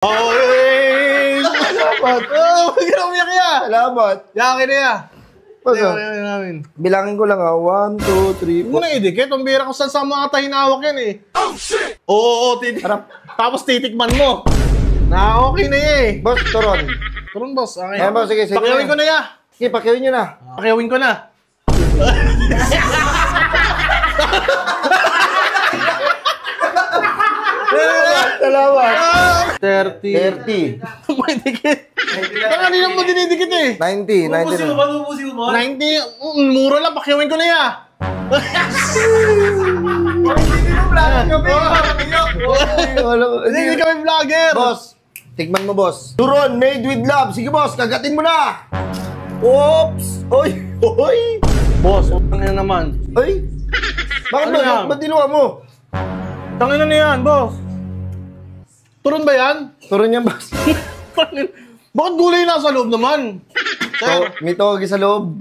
Okay! Salamat! Oh, huwag ka na umiyak ya! Salamat! Yakin na ya! Basta, bilangin ko lang 1, 2, 3, 4. Huwag mo na idikit. Ang bira ko saan mga tahinawak yan eh. Oh shit! Oo, tapos titikman mo. Okay na eh. Boss, turon. Turon boss. Okay. Ayan boss, sige. Pakiyawin ko na ya. Sige, pakiyawin nyo na. Pakiyawin ko na. Salamat. 30. May dikit. Kanina mo dinidikit eh. 90. Ubusin mo ba? 90. Mura lang. Pakiyawin ko na ya. Hindi kami vlogger. Boss, tikman mo boss. Turon, made with love. Sige boss, kagatin mo na. Oops. Oy. Boss, utang na naman. Ay. Bakit Ano yan? ba't dinuwa mo? Tangin na yan, boss. Turon ba yan? Turon yan boss. Bakit gulay nasa loob naman? Sir, May togi sa loob.